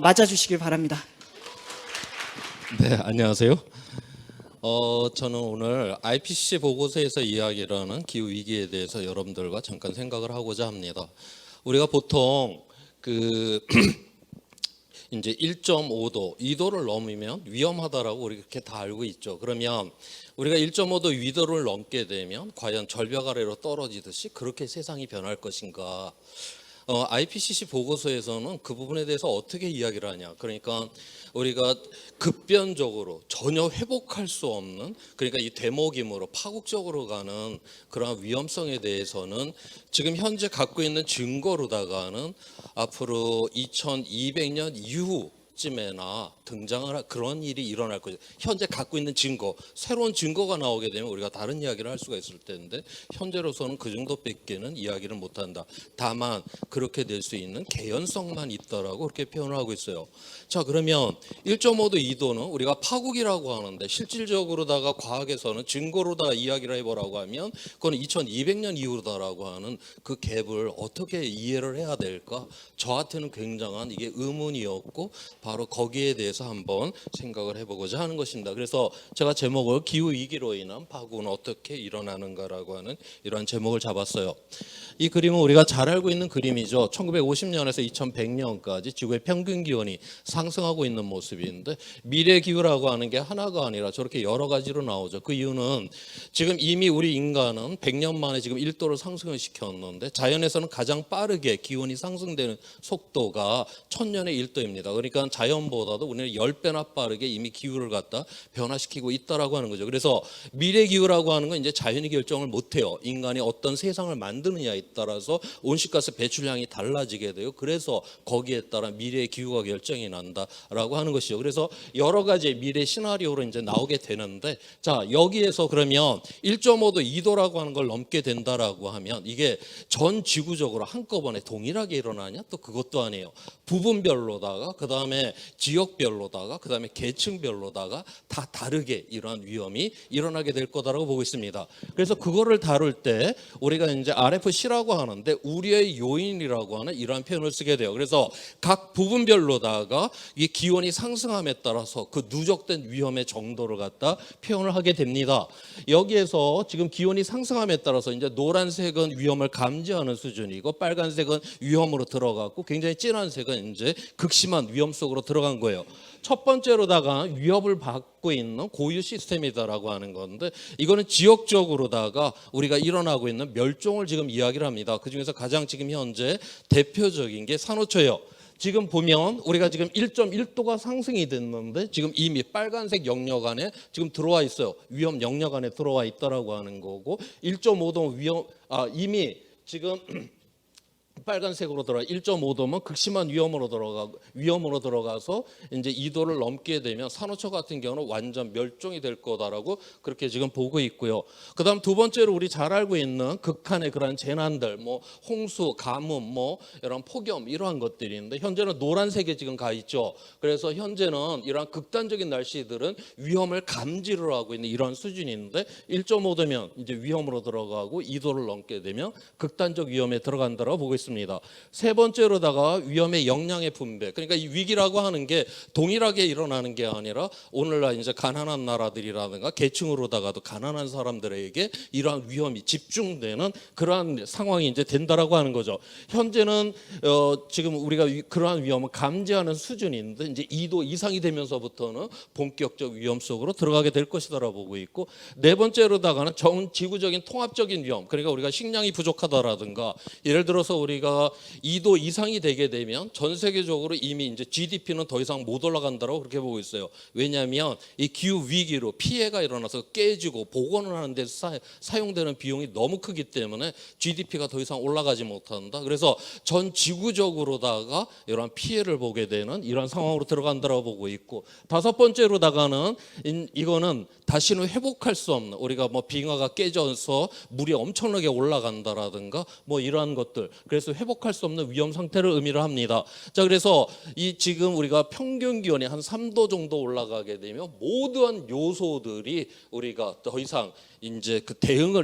맞아주시길 바랍니다. 네, 안녕하세요. 저는 오늘 IPCC 보고서에서 이야기를 하는 기후 위기에 대해서 여러분들과 잠깐 생각을 하고자 합니다. 우리가 보통 이제 1.5도, 2도를 넘으면 위험하다라고 우리 그렇게 다 알고 있죠. 그러면 우리가 1.5도 위도를 넘게 되면 과연 절벽 아래로 떨어지듯이 그렇게 세상이 변할 것인가? IPCC 보고서에서는 그 부분에 대해서 어떻게 이야기를 하냐. 그러니까 우리가 급변적으로 전혀 회복할 수 없는, 그러니까 이 대모김으로 파국적으로 가는 그러한 위험성에 대해서는 지금 현재 갖고 있는 증거로다가는 앞으로 2200년 이후쯤에나 등장을 그런 일이 일어날 거죠. 현재 갖고 있는 증거, 새로운 증거가 나오게 되면 우리가 다른 이야기를 할 수가 있을 텐데 현재로서는 그 정도밖에는 이야기를 못한다. 다만 그렇게 될 수 있는 개연성만 있다라고 그렇게 표현을 하고 있어요. 자, 그러면 1.5도, 2도는 우리가 파국이라고 하는데 실질적으로다가 과학에서는 증거로다 이야기를 해보라고 하면 그건 2200년 이후다라고 하는 그 갭을 어떻게 이해를 해야 될까? 저한테는 굉장한 이게 의문이었고 바로 거기에 대해서 한번 생각을 해보고자 하는 것입니다. 그래서 제가 제목을 기후 위기로 인한 파국은 어떻게 일어나는가라고 하는 이러한 제목을 잡았어요. 이 그림은 우리가 잘 알고 있는 그림이죠. 1950년에서 2100년까지 지구의 평균 기온이 상승하고 있는 모습인데 미래 기후라고 하는 게 하나가 아니라 저렇게 여러 가지로 나오죠. 그 이유는 지금 이미 우리 인간은 100년 만에 지금 1도를 상승을 시켰는데 자연에서는 가장 빠르게 기온이 상승되는 속도가 1000년에 1도입니다. 그러니까 자연보다도 우리는 10배나 빠르게 이미 기후를 갖다 변화시키고 있다라고 하는 거죠. 그래서 미래 기후라고 하는 건 이제 자연이 결정을 못해요. 인간이 어떤 세상을 만드느냐에 따라서 온실가스 배출량이 달라지게 돼요. 그래서 거기에 따라 미래 기후가 결정이 난다라고 하는 것이죠. 그래서 여러 가지 미래 시나리오로 이제 나오게 되는데, 자, 여기에서 그러면 1.5도, 2도라고 하는 걸 넘게 된다라고 하면 이게 전 지구적으로 한꺼번에 동일하게 일어나냐? 또 그것도 아니에요. 부분별로다가 그 다음에 지역별로다가 그 다음에 계층별로다가 다 다르게 이러한 위험이 일어나게 될 거다라고 보고 있습니다. 그래서 그거를 다룰 때 우리가 이제 RFC라고 하는데 우려의 요인이라고 하는 이러한 표현을 쓰게 돼요. 그래서 각 부분별로다가 이 기온이 상승함에 따라서 그 누적된 위험의 정도를 갖다 표현을 하게 됩니다. 여기에서 지금 기온이 상승함에 따라서 이제 노란색은 위험을 감지하는 수준이고 빨간색은 위험으로 들어갔고 굉장히 진한 색은 이제 극심한 위험 속으로 들어간 거예요. 첫 번째로다가 위협을 받고 있는 고유 시스템이다라고 하는 건데 이거는 지역적으로다가 우리가 일어나고 있는 멸종을 지금 이야기를 합니다. 그중에서 가장 지금 현재 대표적인 게 산호초예요. 지금 보면 우리가 지금 1.1도가 상승이 됐는데 지금 이미 빨간색 영역 안에 지금 들어와 있어요. 위험 영역 안에 들어와 있다라고 하는 거고 1.5도 이미 지금 빨간색으로 들어가 1.5도면 극심한 위험으로 들어가서 이제 2도를 넘게 되면 산호초 같은 경우는 완전 멸종이 될 거다라고 그렇게 지금 보고 있고요. 그다음 두 번째로 우리 잘 알고 있는 극한의 그런 재난들, 뭐 홍수, 가뭄, 뭐 이런 폭염 이러한 것들인데 현재는 노란색에 지금 가 있죠. 그래서 현재는 이러한 극단적인 날씨들은 위험을 감지를 하고 있는 이런 수준인데 1.5도면 이제 위험으로 들어가고 2도를 넘게 되면 극단적 위험에 들어간다라고 보고 있습니다. 세 번째로다가 위험의 역량의 분배. 그러니까 이 위기라고 하는 게 동일하게 일어나는 게 아니라 오늘날 이제 가난한 나라들이라든가 계층으로다가도 가난한 사람들에게 이러한 위험이 집중되는 그러한 상황이 이제 된다라고 하는 거죠. 현재는 지금 우리가 그러한 위험을 감지하는 수준인데 이제 2도 이상이 되면서부터는 본격적 위험 속으로 들어가게 될 것이다라고 보고 있고 네 번째로다가는 전 지구적인 통합적인 위험. 그러니까 우리가 식량이 부족하다라든가 예를 들어서 우리가 2도 이상이 되게 되면 전 세계적으로 이미 이제 GDP는 더 이상 못 올라간다고 그렇게 보고 있어요. 왜냐하면 이 기후 위기로 피해가 일어나서 깨지고 복원을 하는 데 사용되는 비용이 너무 크기 때문에 GDP가 더 이상 올라가지 못한다. 그래서 전 지구적으로다가 이러한 피해를 보게 되는 이런 상황으로 들어간다고 보고 있고 다섯 번째로다가는 이거는 다시는 회복할 수 없는 우리가 뭐 빙하가 깨져서 물이 엄청나게 올라간다라든가 뭐 이러한 것들. 그래서 상태에서 회복할 수 없는 위험 상태를 의미를 합니다. 자, 그래서 이 지금 우리가 평균 기온이 한 3도 정도 올라가게 되면 모든 요소들이 우리가 더 이상 이제 그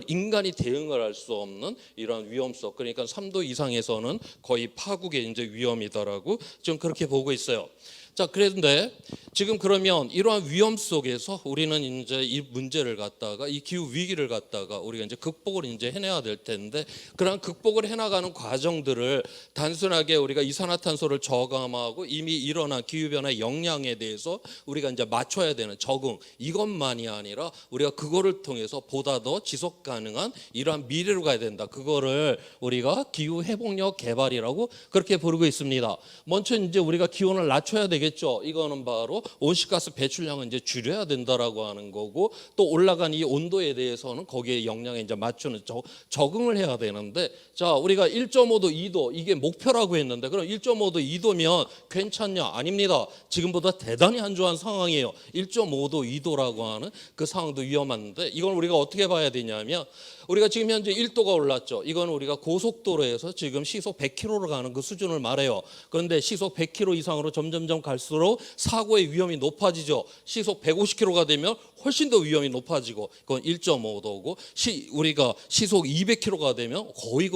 인간이 대응을 할 수 없는 이런 위험성, 그러니까 3도 이상에서는 거의 파국의 이제 위험이다라고 지금 그렇게 보고 있어요. 자, 그런데 지금 그러면 이러한 위험 속에서 우리는 이제 이 문제를 갖다가 이 기후 위기를 갖다가 우리가 이제 극복을 이제 해내야 될 텐데, 그런 극복을 해나가는 과정들을 단순하게 우리가 이산화탄소를 저감하고 이미 일어난 기후 변화의 영향에 대해서 우리가 이제 맞춰야 되는 적응, 이것만이 아니라 우리가 그거를 통해서 보다 더 지속 가능한 이러한 미래로 가야 된다. 그거를 우리가 기후 회복력 개발이라고 그렇게 부르고 있습니다. 먼저 이제 우리가 기온을 낮춰야 되겠죠. 이거는 바로 온실가스 배출량을 이제 줄여야 된다라고 하는 거고, 또 올라간 이 온도에 대해서는 거기에 영향에 이제 맞추는 적응을 해야 되는데, 자, 우리가 1.5도, 2도 이게 목표라고 했는데, 그럼 1.5도, 2도면 괜찮냐? 아닙니다. 지금보다 대단히 안좋은 상황이에요. 1.5도, 2도라고 하는 그 상황도 위험한데, 이건 우리가 어떻게 봐야 되냐면, 우리가 지금 현재 1도가 올랐죠. 이건 우리가 고속도로에서 지금 시속 100km로 가는 그 수준을 말해요. 그런데 시속 100km 이상으로 점점점 갈수록 사고의 위험이 높아지죠. 시속 150km가 되면 훨씬 더 위험이 높아지고, 그건 1.5도고, 우리가 시속 200km가 되면 거의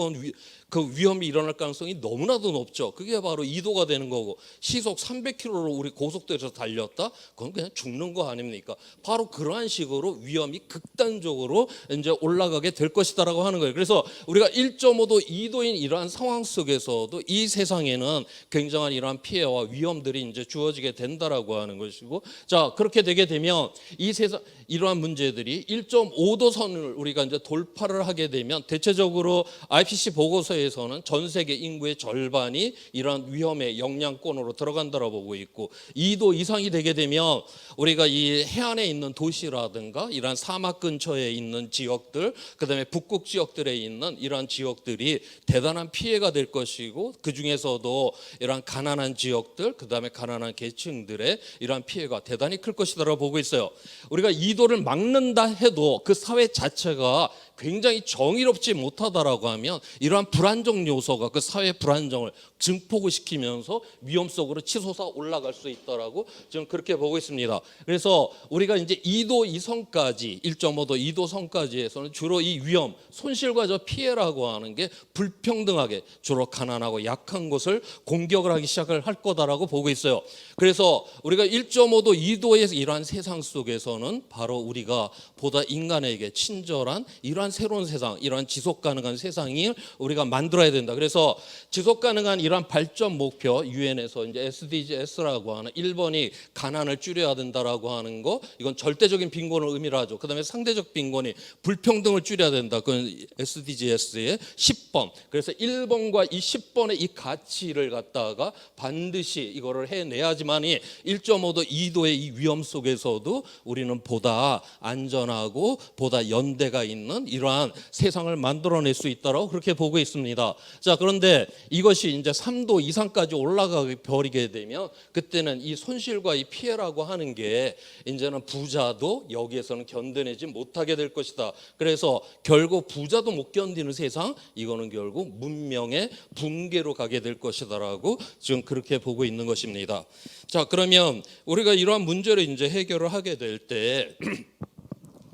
그 위험이 일어날 가능성이 너무나도 높죠. 그게 바로 2도가 되는 거고, 시속 300km로 우리 고속도로에서 달렸다? 그건 그냥 죽는 거 아닙니까? 바로 그러한 식으로 위험이 극단적으로 이제 올라가게 될 것이다라고 하는 거예요. 그래서 우리가 1.5도, 2도인 이러한 상황 속에서도 이 세상에는 굉장한 이러한 피해와 위험들이 이제 주어지게 된다라고 하는 것이고, 자, 그렇게 되게 되면 이 세상 이러한 문제들이 1.5도 선을 우리가 이제 돌파를 하게 되면 대체적으로 IPCC 보고서에서는 전 세계 인구의 절반이 이러한 위험의 영향권으로 들어간다고 보고 있고, 2도 이상이 되게 되면 우리가 이 해안에 있는 도시라든가 이러한 사막 근처에 있는 지역들, 그다음에 북극 지역들에 있는 이러한 지역들이 대단한 피해가 될 것이고, 그 중에서도 이러한 가난한 지역들, 그다음에 가난한 계층들의 이러한 피해가 대단히 클 것이다라고 보고 있어요. 우리가 2도를 막는다 해도 그 사회 자체가 굉장히 정의롭지 못하다라고 하면 이러한 불안정 요소가 그 사회 불안정을 증폭을 시키면서 위험 속으로 치솟아 올라갈 수 있다라고 지금 그렇게 보고 있습니다. 그래서 우리가 이제 2도 이선까지 1.5도 2도 선까지에서는 주로 이 위험, 손실과 저 피해라고 하는 게 불평등하게 주로 가난하고 약한 곳을 공격을 하기 시작을 할 거다라고 보고 있어요. 그래서 우리가 1.5도 2도의 이러한 세상 속에서는 바로 우리가 보다 인간에게 친절한 이러한 새로운 세상, 이러한 지속 가능한 세상을 우리가 만들어야 된다. 그래서 지속 가능한 이러한 발전 목표, 유엔에서 이제 SDGs라고 하는 1번이 가난을 줄여야 된다라고 하는 거, 이건 절대적인 빈곤을 의미를 하죠. 그다음에 상대적 빈곤이 불평등을 줄여야 된다. 그건 SDGs의 10번. 그래서 1번과 이 10번의 이 가치를 갖다가 반드시 이거를 해내야지만이 1.5도, 2도의 이 위험 속에서도 우리는 보다 안전하고 보다 연대가 있는 이러한 세상을 만들어낼 수 있다고 그렇게 보고 있습니다. 자, 그런데 이것이 이제 3도 이상까지 올라가 버리게 되면 그때는 이 손실과 이 피해라고 하는 게 이제는 부자도 여기에서는 견뎌내지 못하게 될 것이다. 그래서 결국 부자도 못 견디는 세상, 이거는 결국 문명의 붕괴로 가게 될 것이다라고 지금 그렇게 보고 있는 것입니다. 자, 그러면 우리가 이러한 문제를 이제 해결을 하게 될 때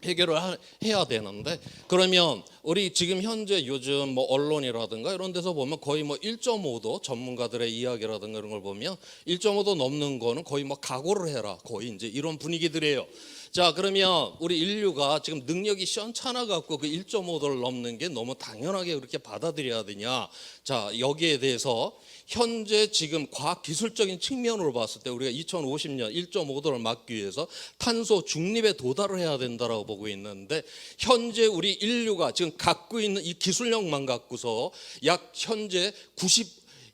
해결을 해야 되는데, 그러면 우리 지금 현재 요즘 뭐 언론이라든가 이런 데서 보면 거의 뭐 1.5도 전문가들의 이야기라든가 이런 걸 보면 1.5도 넘는 거는 거의 뭐 각오를 해라, 거의 이제 이런 분위기들이에요. 자, 그러면 우리 인류가 지금 능력이 시원찮아 갖고 그 1.5도를 넘는 게 너무 당연하게 그렇게 받아들여야 되냐? 자, 여기에 대해서 현재 지금 과학 기술적인 측면으로 봤을 때 우리가 2050년 1.5도를 막기 위해서 탄소 중립에 도달을 해야 된다라고 보고 있는데, 현재 우리 인류가 지금 갖고 있는 이 기술력만 갖고서 약 현재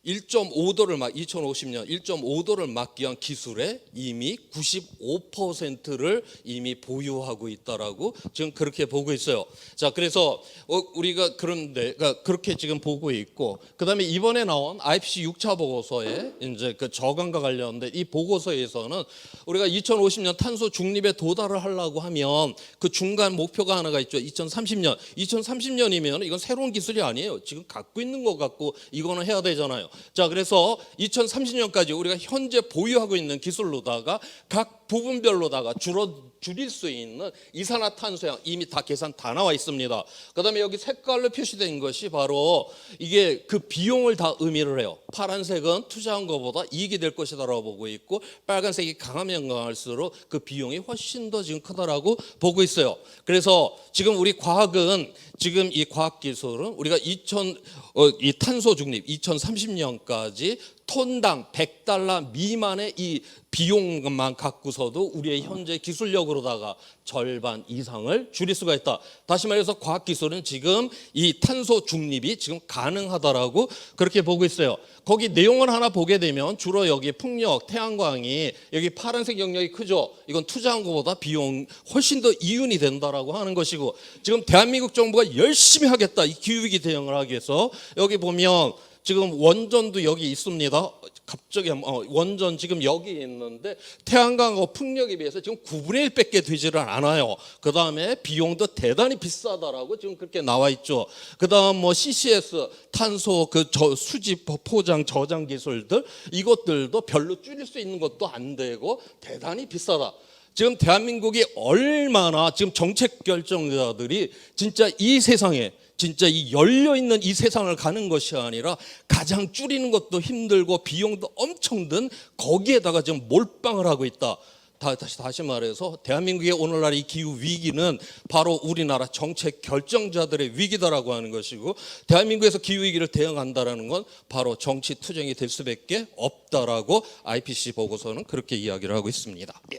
1.5도를 2050년 1.5도를 막기 위한 기술의 이미 95%를 이미 보유하고 있다라고 지금 그렇게 보고 있어요. 자, 그래서 우리가 그런데 그렇게 지금 보고 있고, 그다음에 이번에 나온 IPCC 6차 보고서에 이제 그 저감과 관련된 이 보고서에서는 우리가 2050년 탄소 중립에 도달을 하려고 하면 그 중간 목표가 하나가 있죠. 2030년. 2030년이면 이건 새로운 기술이 아니에요. 지금 갖고 있는 것 갖고 이거는 해야 되잖아요. 자, 그래서 2030년까지 우리가 현재 보유하고 있는 기술로다가 각 부분별로다가 줄일 수 있는 이산화탄소량 이미 다 계산 다 나와 있습니다. 그다음에 여기 색깔로 표시된 것이 바로 이게 그 비용을 다 의미를 해요. 파란색은 투자한 것보다 이익이 될 것이다라고 보고 있고, 빨간색이 강하면 강할수록 그 비용이 훨씬 더 지금 크다라고 보고 있어요. 그래서 지금 우리 과학은 지금 이 과학 기술은 우리가 이 탄소 중립 2030년까지 톤당 $100 미만의 이 비용만 갖고서도 우리의 현재 기술력으로다가 절반 이상을 줄일 수가 있다. 다시 말해서 과학기술은 지금 이 탄소 중립이 지금 가능하다라고 그렇게 보고 있어요. 거기 내용을 하나 보게 되면 주로 여기 풍력, 태양광이 여기 파란색 영역이 크죠. 이건 투자한 것보다 비용 훨씬 더 이윤이 된다라고 하는 것이고, 지금 대한민국 정부가 열심히 하겠다. 이 기후위기 대응을 하기 위해서 여기 보면 지금 원전도 여기 있습니다. 갑자기 원전 지금 여기 있는데 태양광하고 풍력에 비해서 지금 9분의 1밖에 되지를 않아요. 그 다음에 비용도 대단히 비싸다라고 지금 그렇게 나와 있죠. 그 다음 CCS 탄소 수집 포장 저장 기술들 이것들도 별로 줄일 수 있는 것도 안 되고 대단히 비싸다. 지금 대한민국이 얼마나 지금 정책 결정자들이 진짜 이 세상에 진짜 이 열려있는 이 세상을 가는 것이 아니라 가장 줄이는 것도 힘들고 비용도 엄청 든 거기에다가 지금 몰빵을 하고 있다. 다시 말해서 대한민국의 오늘날 이 기후 위기는 바로 우리나라 정책 결정자들의 위기다라고 하는 것이고, 대한민국에서 기후 위기를 대응한다라는 건 바로 정치 투쟁이 될 수밖에 없다라고 IPCC 보고서는 그렇게 이야기를 하고 있습니다. 예.